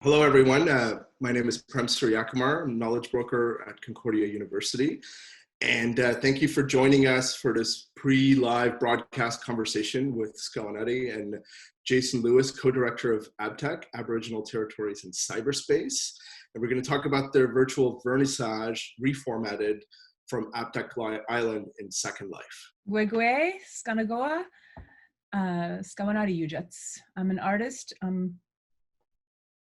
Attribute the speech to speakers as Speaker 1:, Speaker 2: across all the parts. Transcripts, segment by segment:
Speaker 1: Hello, everyone. My name is Prem Suryakumar. I'm a knowledge broker at Concordia University. And thank you for joining us for this pre-live broadcast conversation with Skawennati and Jason Lewis, co-director of AbTeC, Aboriginal Territories in Cyberspace. And we're going to talk about their virtual vernissage, Reformatted, from AbTeC Island in Second Life.
Speaker 2: Wegwe, Skanagoa, Skawennati Ujats. I'm an artist. I'm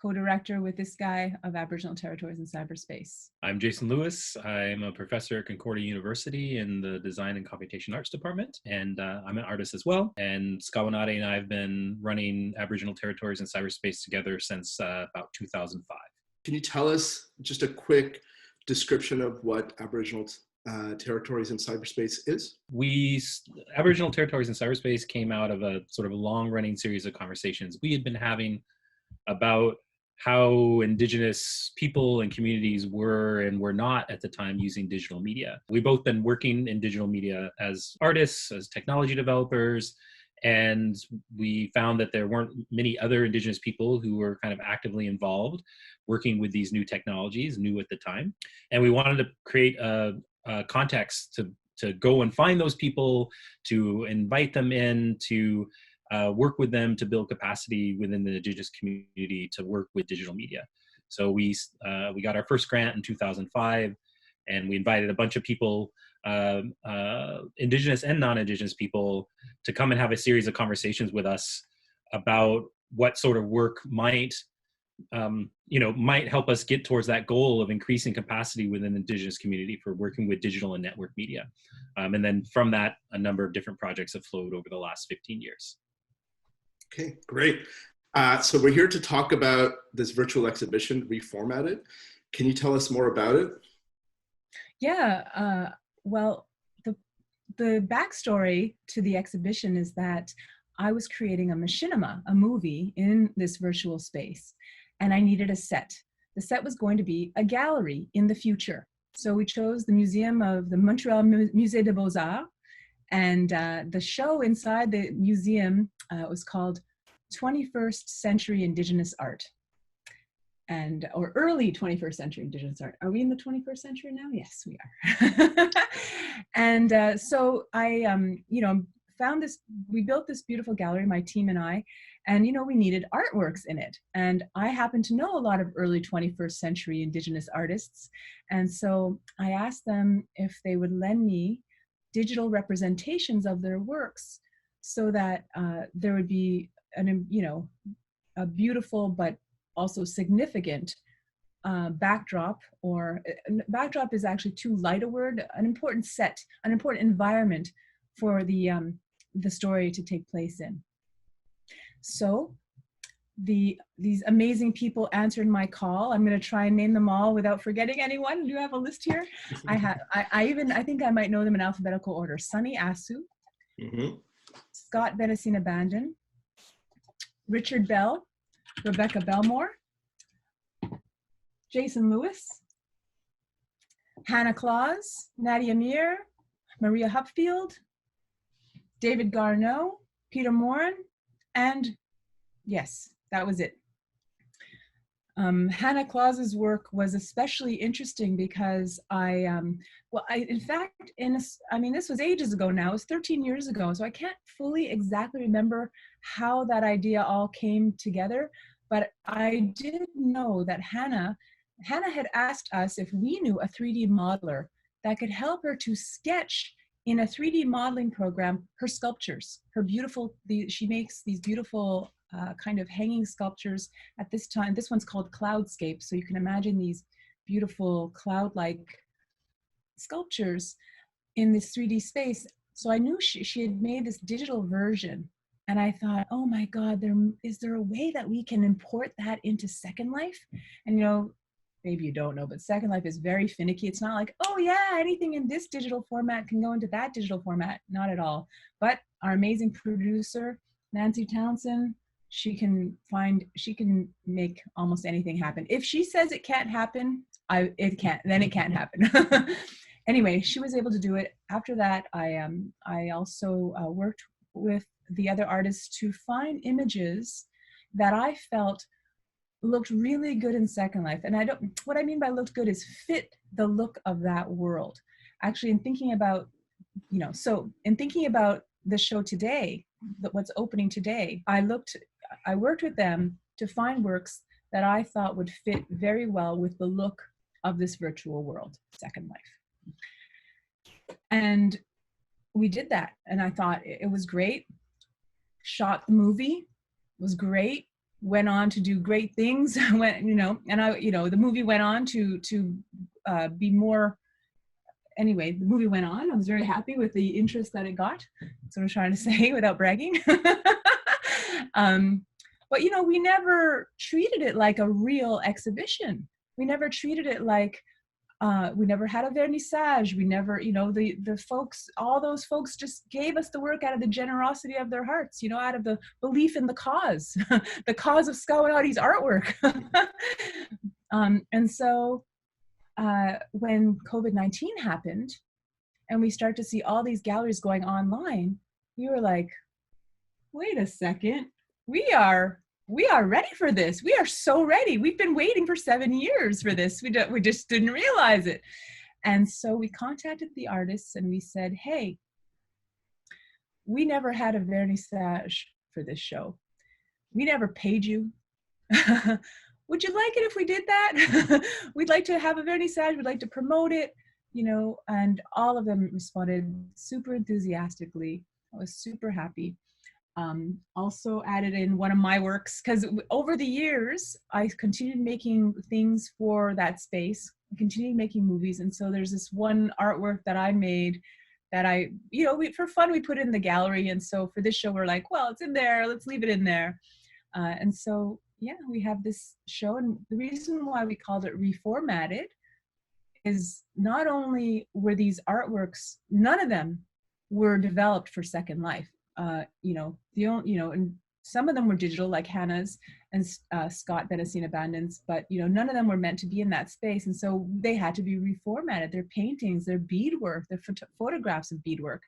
Speaker 2: co-director with this guy of Aboriginal Territories in Cyberspace.
Speaker 3: I'm Jason Lewis. I'm a professor at Concordia University in the Design and Computation Arts Department, and I'm an artist as well. And Skawennati and I have been running Aboriginal Territories in Cyberspace together since about 2005.
Speaker 1: Can you tell us just a quick description of what Aboriginal Territories in Cyberspace is?
Speaker 3: Aboriginal Territories in Cyberspace came out of a sort of long-running series of conversations we had been having about how Indigenous people and communities were and were not at the time using digital media. We've both been working in digital media as artists, as technology developers, and we found that there weren't many other Indigenous people who were kind of actively involved working with these new technologies, new at the time. And we wanted to create a context to go and find those people, to invite them in, to work with them to build capacity within the Indigenous community to work with digital media. So we got our first grant in 2005, and we invited a bunch of people, Indigenous and non-Indigenous people, to come and have a series of conversations with us about what sort of work might help us get towards that goal of increasing capacity within the Indigenous community for working with digital and network media. And then from that, a number of different projects have flowed over the last 15 years.
Speaker 1: Okay, great. So we're here to talk about this virtual exhibition, Reformatted. Can you tell us more about it?
Speaker 2: Yeah, well, the backstory to the exhibition is that I was creating a machinima, a movie, in this virtual space, and I needed a set. The set was going to be a gallery in the future. So we chose the museum of the Montreal Musée des Beaux-Arts, and the show inside the museum was called 21st Century Indigenous Art, or early 21st century Indigenous art. Are we in the 21st century now? Yes, we are. And so I, found this, we built this beautiful gallery, my team and I, and, we needed artworks in it. And I happen to know a lot of early 21st century Indigenous artists. And so I asked them if they would lend me digital representations of their works so that there would be a beautiful but also significant backdrop, or backdrop is actually too light a word, an important set, an important environment for the story to take place in. So these amazing people answered my call. I'm going to try and name them all without forgetting anyone. Do you have a list here? I think I might know them in alphabetical order. Sonny Assu, Scott Benesiinaabandan, Richard Bell, Rebecca Belmore, Jason Lewis, Hannah Claus, Nadia Myre, Maria Hupfield, David Garneau, Peter Morin, and yes, that was it. Hannah Claus's work was especially interesting because in fact, this was ages ago now, it was 13 years ago, so I can't fully exactly remember how that idea all came together, but I did know that Hannah had asked us if we knew a 3D modeler that could help her to sketch in a 3D modeling program her sculptures, she makes these beautiful kind of hanging sculptures at this time. This one's called Cloudscape, so you can imagine these beautiful cloud-like sculptures in this 3D space. So I knew she had made this digital version, and I thought, oh my God, is there a way that we can import that into Second Life? And maybe you don't know, but Second Life is very finicky. It's not like, oh yeah, anything in this digital format can go into that digital format. Not at all. But our amazing producer, Nancy Townsend, she can make almost anything happen. If she says it can't happen, it can't happen. Anyway, she was able to do it. After that, I also worked with the other artists to find images that I felt looked really good in Second Life. And what I mean by looked good is fit the look of that world. Actually, in thinking about, in thinking about the show today, what's opening today, I worked with them to find works that I thought would fit very well with the look of this virtual world, Second Life. And we did that, and I thought it was great. Shot the movie, was great. Went on to do great things. The movie went on to be more. Anyway, the movie went on. I was very happy with the interest that it got. That's what I'm trying to say without bragging. But we never treated it like a real exhibition. We never treated it like. We never had a vernissage. We never, the folks, all those folks just gave us the work out of the generosity of their hearts, out of the belief in the cause, the cause of Skawennati's artwork. And so when COVID-19 happened and we start to see all these galleries going online, we were like, wait a second, we are ready for this. We are so ready. We've been waiting for 7 years for this. We just didn't realize it. And so we contacted the artists and we said, hey, we never had a vernissage for this show. We never paid you. Would you like it if we did that? We'd like to have a vernissage. We'd like to promote it, and all of them responded super enthusiastically. I was super happy. Also added in one of my works, because over the years, I continued making things for that space, continued making movies. And so there's this one artwork that I made that for fun, we put it in the gallery. And so for this show, we're like, well, it's in there, let's leave it in there. And so, yeah, we have this show. And the reason why we called it Reformatted is not only were these artworks, none of them were developed for Second Life. And some of them were digital, like Hannah's and Scott Benesiinaabandan's, but none of them were meant to be in that space, and so they had to be reformatted. Their paintings, their beadwork, their photographs of beadwork,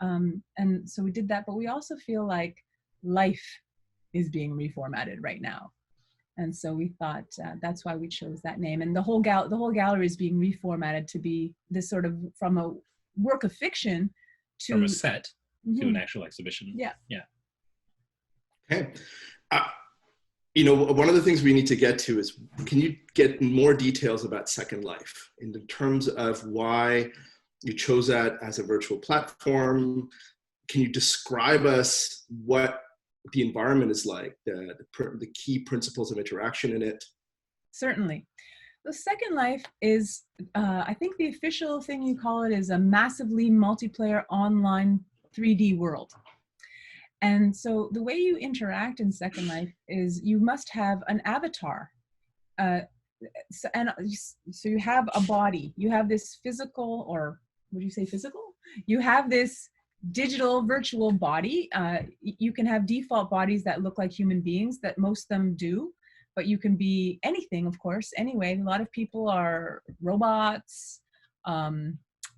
Speaker 2: and so we did that. But we also feel like life is being reformatted right now, and so we thought that's why we chose that name. And the whole gallery is being reformatted to be this sort of from a work of fiction to
Speaker 3: from a set.
Speaker 2: Mm-hmm.
Speaker 3: To an actual exhibition.
Speaker 2: Yeah.
Speaker 1: Okay. One of the things we need to get to is, can you get more details about Second Life in terms of why you chose that as a virtual platform? Can you describe us what the environment is like, the key principles of interaction in it?
Speaker 2: Certainly. The Second Life is, I think the official thing you call it is a massively multiplayer online 3D world. And so the way you interact in Second Life is you must have an avatar. So you have a body, you have this physical, or would you say physical? You have this digital virtual body. You can have default bodies that look like human beings, that most of them do, but you can be anything, of course. Anyway, a lot of people are robots,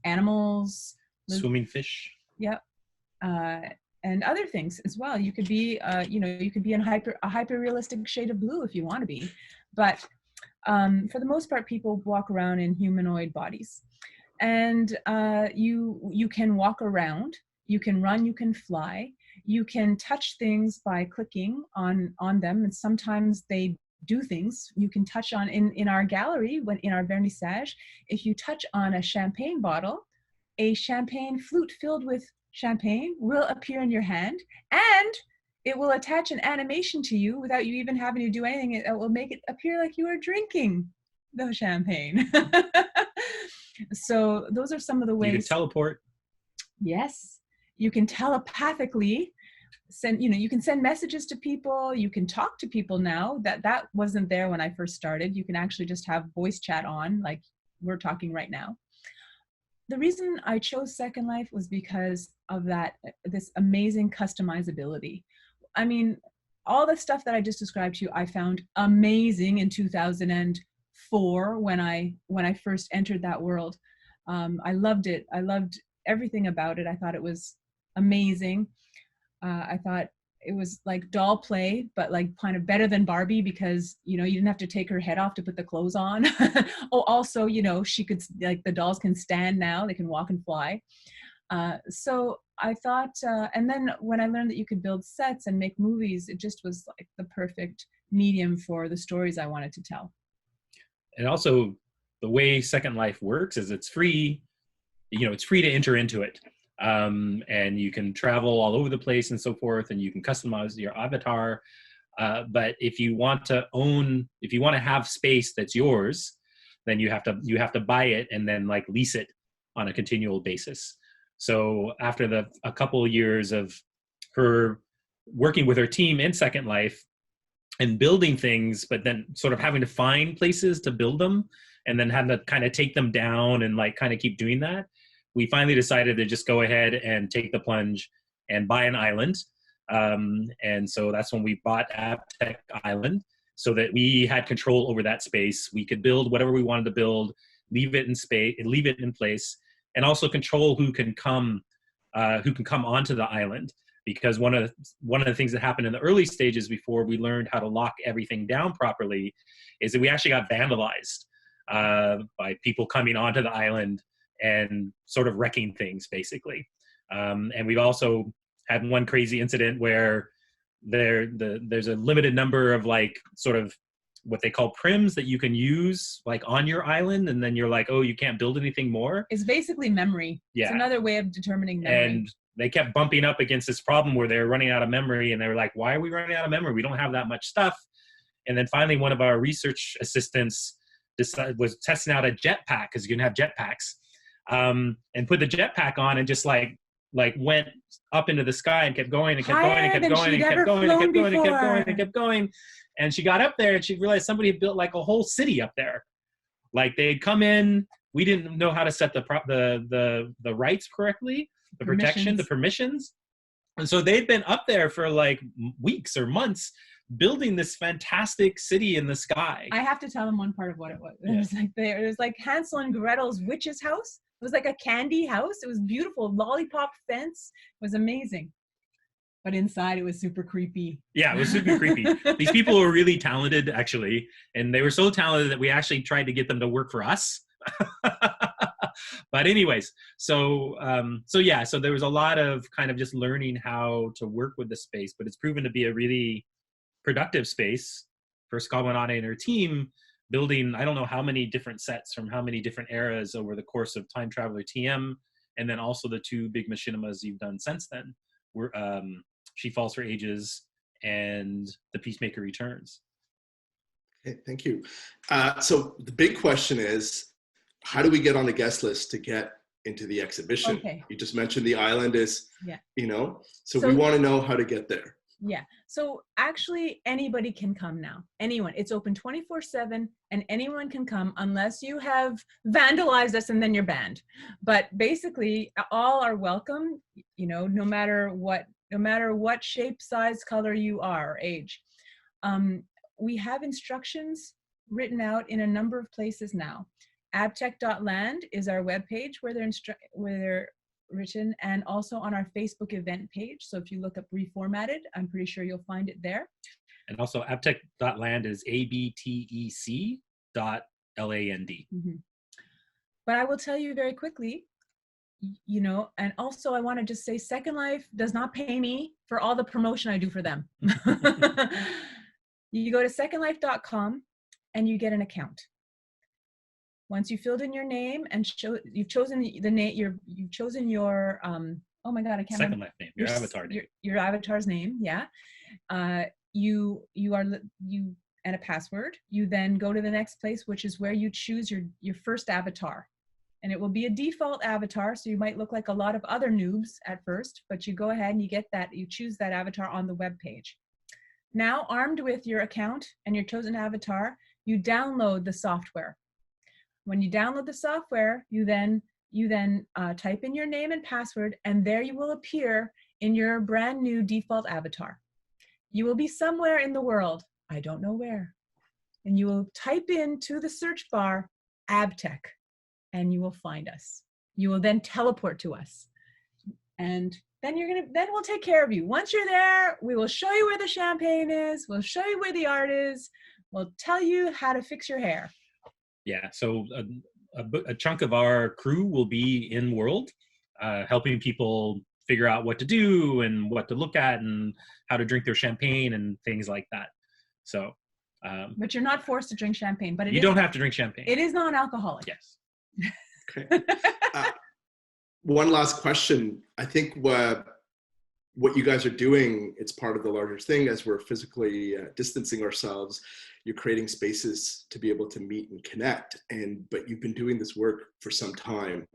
Speaker 2: animals.
Speaker 3: Swimming fish.
Speaker 2: Yep. And other things as well. You could be, you could be in a hyper realistic shade of blue if you want to be. But for the most part, people walk around in humanoid bodies. And you can walk around, you can run, you can fly, you can touch things by clicking on them. And sometimes they do things. You can touch on, in our gallery, in our vernissage, if you touch on a champagne bottle, a champagne flute filled with champagne will appear in your hand, and it will attach an animation to you without you even having to do anything. It will make it appear like you are drinking the champagne. So those are some of the ways.
Speaker 3: You can teleport.
Speaker 2: Yes, you can telepathically send, you can send messages to people. You can talk to people now. That wasn't there when I first started. You can actually just have voice chat on, like we're talking right now. The reason I chose Second Life was because of this amazing customizability. I mean, all the stuff that I just described to you, I found amazing in 2004 when I first entered that world. I loved it. I loved everything about it. I thought it was amazing. I thought it was like doll play, but like kind of better than Barbie, because, you know, you didn't have to take her head off to put the clothes on. Oh, also, you know, she could, like, the dolls can stand now, they can walk and fly. So I thought, and then when I learned that you could build sets and make movies, it just was like the perfect medium for the stories I wanted to tell.
Speaker 3: And also, the way Second Life works is it's free. You know, it's free to enter into it. And you can travel all over the place and so forth, and you can customize your avatar. But if you want to have space that's yours, then you have to buy it and then like lease it on a continual basis. So after a couple of years of her working with her team in Second Life and building things, but then sort of having to find places to build them and then having to kind of take them down and like kind of keep doing that, we finally decided to just go ahead and take the plunge and buy an island. And so that's when we bought AbTeC Island, so that we had control over that space. We could build whatever we wanted to build, leave it in place, and also control who can come onto the island. Because one of the things that happened in the early stages before we learned how to lock everything down properly is that we actually got vandalized by people coming onto the island and sort of wrecking things, basically. And we've also had one crazy incident where there's a limited number of like sort of what they call prims that you can use like on your island, and then you're like, oh, you can't build anything more.
Speaker 2: It's basically memory.
Speaker 3: Yeah.
Speaker 2: It's another way of determining memory.
Speaker 3: And they kept bumping up against this problem where they're running out of memory, and they were like, why are we running out of memory? We don't have that much stuff. And then finally, one of our research assistants was testing out a jetpack, because you can have jetpacks, and put the jetpack on and just like went up into the sky and kept going and kept going and kept going and kept going and kept going and kept going and kept going. And she got up there and she realized somebody had built like a whole city up there. Like they'd come in, we didn't know how to set the rights correctly, the protection, the permissions. And so they'd been up there for like weeks or months building this fantastic city in the sky.
Speaker 2: I have to tell them one part of what it was.
Speaker 3: Yeah.
Speaker 2: It was like Hansel and Gretel's witch's house. It was like a candy house. It was beautiful. Lollipop fence. It was amazing. But inside it was super creepy. Yeah,
Speaker 3: it was super creepy. These people were really talented, actually. And they were so talented that we actually tried to get them to work for us. But anyways, so there was a lot of kind of just learning how to work with the space, but it's proven to be a really productive space for Skawennati and her team, building I don't know how many different sets from how many different eras over the course of Time Traveler TM, and then also the two big machinimas you've done since then, were She Falls for Ages and The Peacemaker Returns.
Speaker 1: Okay, thank you. So the big question is, how do we get on the guest list to get into the exhibition?
Speaker 2: Okay.
Speaker 1: You just mentioned the island is,
Speaker 2: yeah.
Speaker 1: So we want to know how to get there.
Speaker 2: Yeah. So actually anybody can come now. Anyone. It's open 24/7 and anyone can come unless you have vandalized us and then you're banned. But basically all are welcome, no matter what shape, size, color you are, or age. We have instructions written out in a number of places now. AbTeC.land is our webpage where they're written, and also on our Facebook event page. So if you look up Reformatted, I'm pretty sure you'll find it there.
Speaker 3: And also AbTeC.land is AbTeC.land.
Speaker 2: Mm-hmm. But I will tell you very quickly, and also I want to just say Second Life does not pay me for all the promotion I do for them. You go to secondlife.com and you get an account. Once you filled in your name and you've chosen the name, you've chosen your oh my god, I can't
Speaker 3: Second
Speaker 2: remember.
Speaker 3: Life name, your avatar name.
Speaker 2: Your avatar's name, yeah. You and a password. You then go to the next place, which is where you choose your first avatar. And it will be a default avatar, so you might look like a lot of other noobs at first, but you go ahead and you choose that avatar on the web page. Now, armed with your account and your chosen avatar, you download the software. When you download the software, you then type in your name and password, and there you will appear in your brand new default avatar. You will be somewhere in the world, I don't know where, and you will type into the search bar AbTeC, and you will find us. You will then teleport to us. And then we'll take care of you. Once you're there, we will show you where the champagne is. We'll show you where the art is. We'll tell you how to fix your hair.
Speaker 3: Yeah. So a chunk of our crew will be in world, helping people figure out what to do and what to look at and how to drink their champagne and things like that. So,
Speaker 2: but you're not forced to drink champagne, but
Speaker 3: you don't have to drink champagne.
Speaker 2: It is non-alcoholic.
Speaker 3: Yes.
Speaker 1: Okay. One last question. I think what you guys are doing, it's part of the larger thing as we're physically distancing ourselves. You're creating spaces to be able to meet and connect. But you've been doing this work for some time,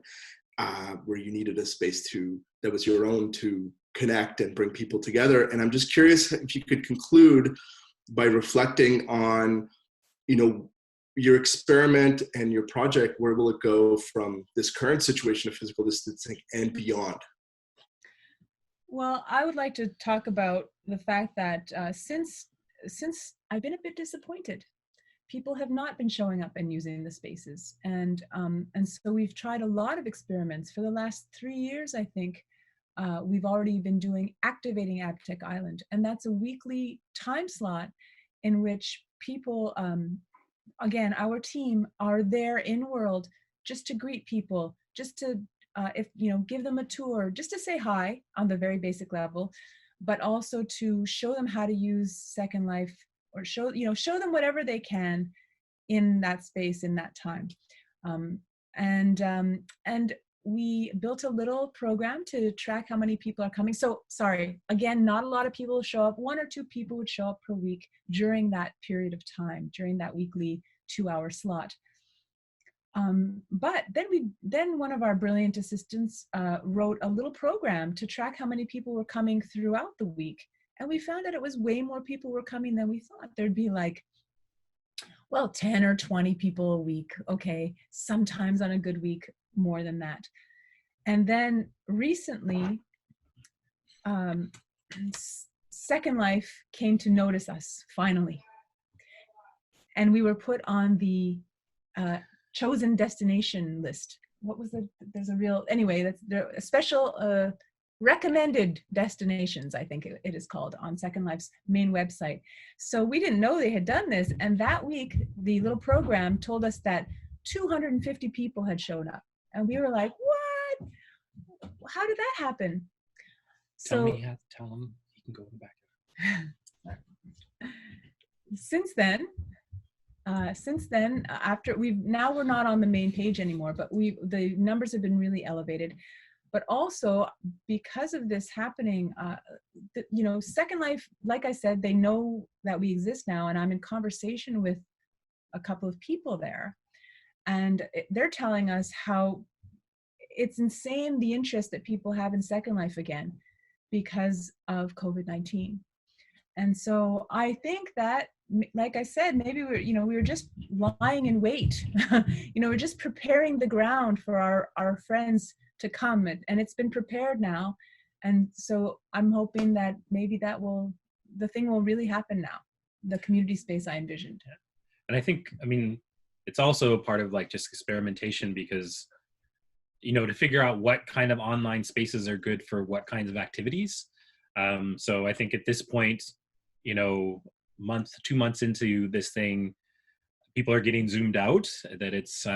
Speaker 1: where you needed a space that was your own to connect and bring people together. And I'm just curious if you could conclude by reflecting on, your experiment and your project. Where will it go from this current situation of physical distancing and beyond?
Speaker 2: Well, I would like to talk about the fact that since I've been a bit disappointed, people have not been showing up and using the spaces, and so we've tried a lot of experiments for the last 3 years. I think we've already been doing activating AbTeC Island, and that's a weekly time slot in which people, again, our team are there in world just to greet people, just to give them a tour, just to say hi on the very basic level, but also to show them how to use Second Life, or show them whatever they can in that space, in that time. And we built a little program to track how many people are coming. So sorry, again, not a lot of people show up. 1 or 2 people would show up per week during that period of time, during that weekly 2-hour slot. But then one of our brilliant assistants wrote a little program to track how many people were coming throughout the week. And we found that it was way more people were coming than we thought. There'd be 10 or 20 people a week. Okay, sometimes on a good week, more than that. And then recently, Second Life came to notice us, finally. And we were put on the chosen destination list. There's a special recommended destinations, I think it is called, on Second Life's main website. So we didn't know they had done this. And that week, the little program told us that 250 people had shown up. And we were like, what? How did that happen?
Speaker 3: Tell him he can go back.
Speaker 2: Since then, after we're not on the main page anymore, but the numbers have been really elevated. But also, because of this happening, Second Life, like I said, they know that we exist now, and I'm in conversation with a couple of people there, and they're telling us how it's insane the interest that people have in Second Life again because of COVID-19. And so I think that, like I said, maybe we were just lying in wait. We're just preparing the ground for our friends to come, and it's been prepared now. And so I'm hoping that maybe the thing will really happen now, the community space I envisioned.
Speaker 3: And I think, it's also part of just experimentation, because, to figure out what kind of online spaces are good for what kinds of activities. So I think at this point, 2 months into this thing, people are getting zoomed out, that it's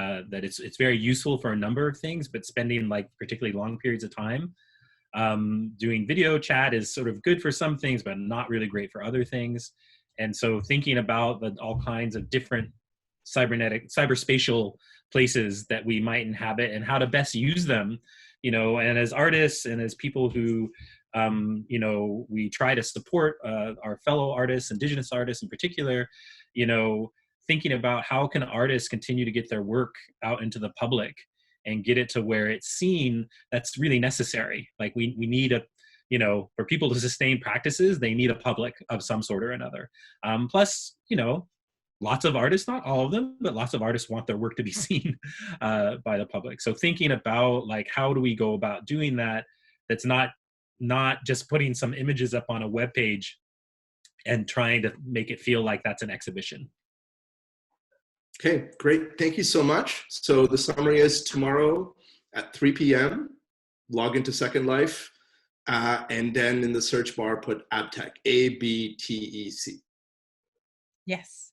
Speaker 3: very useful for a number of things, but spending particularly long periods of time doing video chat is sort of good for some things, but not really great for other things. And so thinking about all kinds of different cyberspatial places that we might inhabit and how to best use them, and as artists and as people who we try to support our fellow artists, Indigenous artists in particular, thinking about how can artists continue to get their work out into the public and get it to where it's seen. That's really necessary. We need for people to sustain practices, they need a public of some sort or another. Plus, lots of artists, not all of them, but lots of artists want their work to be seen by the public. So thinking about how do we go about doing that, that's not just putting some images up on a web page and trying to make it feel like that's an exhibition.
Speaker 1: Okay, great. Thank you so much. So the summary is tomorrow at 3 p.m., log into Second Life, And then in the search bar, put AbTeC, AbTeC.
Speaker 2: Yes.